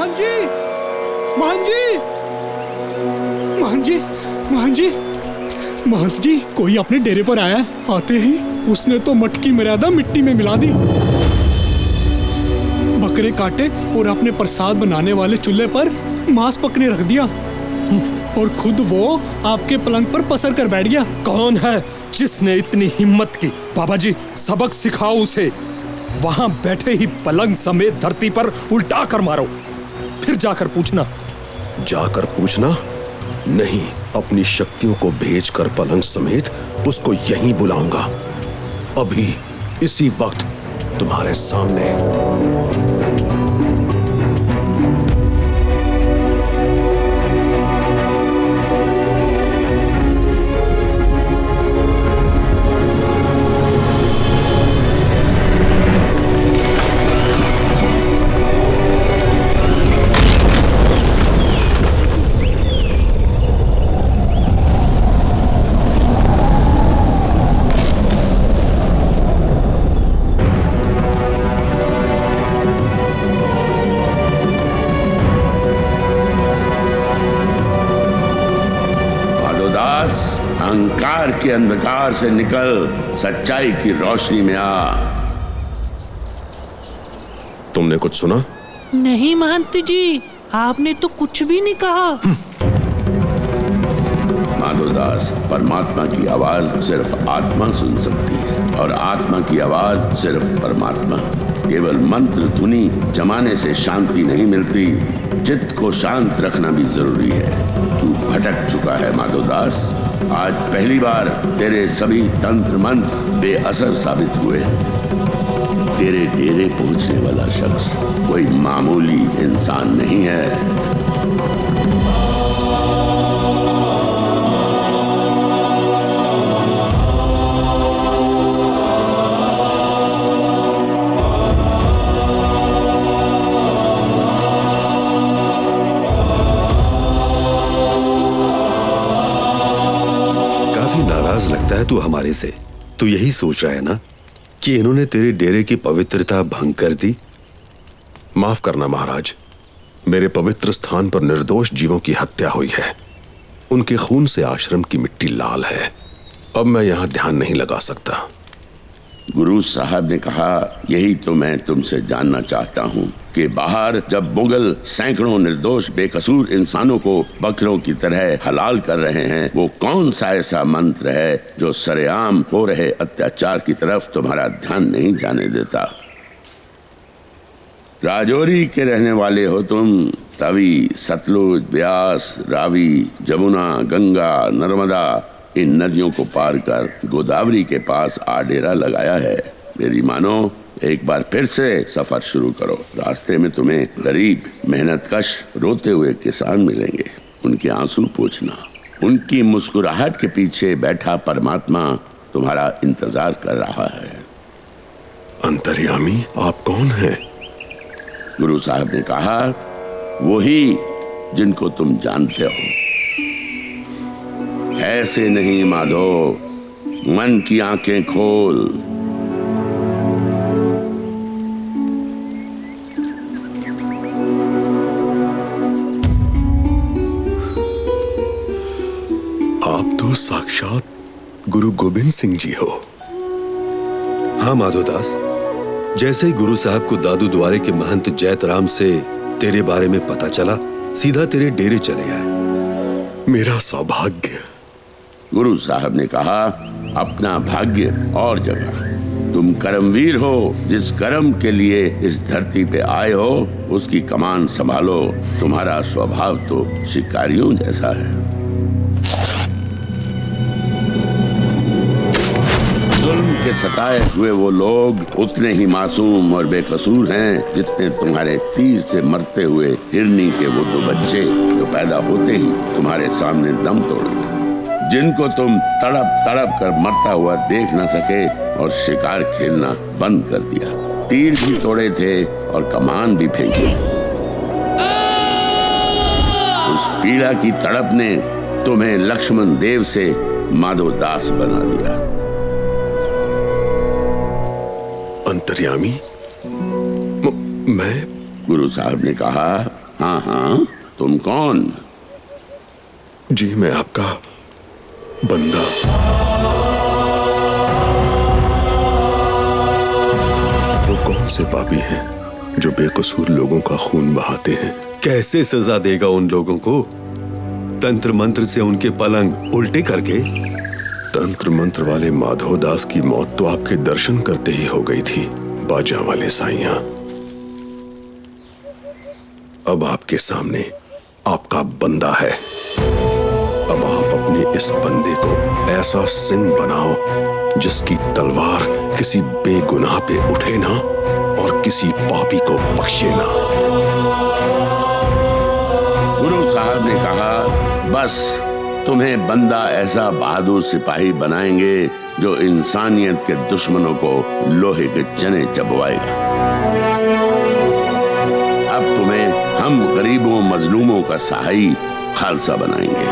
महान जी, महान जी, महान जी, महान जी, महंत जी, कोई अपने डेरे पर आया है। आते ही उसने तो मटकी मर्यादा मिट्टी में मिला दी, बकरे काटे और अपने प्रसाद बनाने वाले चूल्हे पर मांस पकने रख दिया और खुद वो आपके पलंग पर पसर कर बैठ गया। कौन है जिसने इतनी हिम्मत की? बाबा जी, सबक सिखाओ उसे। वहां बैठे ही पलंग समेत धरती पर उल्टा कर मारो, फिर जाकर पूछना। जाकर पूछना नहीं, अपनी शक्तियों को भेजकर पलंग समेत उसको यहीं बुलाऊंगा, अभी इसी वक्त तुम्हारे सामने। अहंकार के अंधकार से निकल सच्चाई की रोशनी में आ। तुमने कुछ सुना? नहीं महंत जी, आपने तो कुछ भी नहीं कहा। माधोदास, परमात्मा की आवाज सिर्फ आत्मा सुन सकती है और आत्मा की आवाज सिर्फ परमात्मा। केवल मंत्र धुनी जमाने से शांति नहीं मिलती, चित्त को शांत रखना भी जरूरी है। तू भटक चुका है माधोदास। आज पहली बार तेरे सभी तंत्र मंत्र बेअसर साबित हुए। तेरे डेरे पहुंचने वाला शख्स कोई मामूली इंसान नहीं है। नाराज लगता है तू हमारे से। तू यही सोच रहा है ना कि इन्होंने तेरे डेरे की पवित्रता भंग कर दी? माफ करना महाराज, मेरे पवित्र स्थान पर निर्दोष जीवों की हत्या हुई है। उनके खून से आश्रम की मिट्टी लाल है। अब मैं यहां ध्यान नहीं लगा सकता। गुरु साहब ने कहा, यही तो मैं तुमसे जानना चाहता हूँ कि बाहर जब मुगल सैकड़ों निर्दोष बेकसूर इंसानों को बकरों की तरह हलाल कर रहे हैं, वो कौन सा ऐसा मंत्र है जो सरेआम हो रहे अत्याचार की तरफ तुम्हारा ध्यान नहीं जाने देता? राजौरी के रहने वाले हो तुम। तवी, सतलुज, ब्यास, रावी, जमुना, गंगा, नर्मदा, इन नदियों को पार कर गोदावरी के पास आ डेरा लगाया है। मेरी मानो, एक बार फिर से सफर शुरू करो। रास्ते में तुम्हें गरीब, मेहनतकश, रोते हुए किसान मिलेंगे। उनके आंसू पोंछना। उनकी मुस्कुराहट के पीछे बैठा परमात्मा तुम्हारा इंतजार कर रहा है। अंतर्यामी, आप कौन हैं? गुरु साहब ने कहा, वही जिनको तुम जानते हो। ऐसे नहीं माधो, मन की आंखें खोल। आप तो साक्षात गुरु गोविंद सिंह जी हो। हाँ माधोदास, जैसे ही गुरु साहब को दादू द्वारे के महंत जैतराम से तेरे बारे में पता चला, सीधा तेरे डेरे चले आए। मेरा सौभाग्य। गुरु साहब ने कहा, अपना भाग्य और जगह। तुम कर्मवीर हो। जिस कर्म के लिए इस धरती पे आए हो, उसकी कमान संभालो। तुम्हारा स्वभाव तो शिकारियों जैसा है। जुल्म के सताए हुए वो लोग उतने ही मासूम और बेकसूर हैं जितने तुम्हारे तीर से मरते हुए हिरनी के वो दो बच्चे जो पैदा होते ही तुम्हारे सामने दम तोड़ गए, जिनको तुम तड़प तड़प कर मरता हुआ देख न सके और शिकार खेलना बंद कर दिया। तीर भी तोड़े थे और कमान भी फेंकी थी। उस पीड़ा की तड़प ने तुम्हें लक्ष्मण देव से माधोदास बना दिया। अंतर्यामी, मैं? गुरु साहब ने कहा, हाँ हाँ, तुम कौन? जी मैं आपका बंदा। वो कौन से पापी हैं जो बेकसूर लोगों का खून बहाते हैं? कैसे सजा देगा उन लोगों को? तंत्र मंत्र से उनके पलंग उल्टे करके? तंत्र मंत्र वाले माधवदास की मौत तो आपके दर्शन करते ही हो गई थी, बाजा वाले साइयां। अब आपके सामने आपका बंदा है। अब आप अपने इस बंदे को ऐसा सिंह बनाओ जिसकी तलवार किसी बेगुनाह पे उठे ना और किसी पापी को बख्शे ना। गुरु साहब ने कहा, बस तुम्हें बंदा ऐसा बहादुर सिपाही बनाएंगे जो इंसानियत के दुश्मनों को लोहे के चने चबवाएगा। अब तुम्हें हम गरीबों मजलूमों का सहाई खालसा बनाएंगे।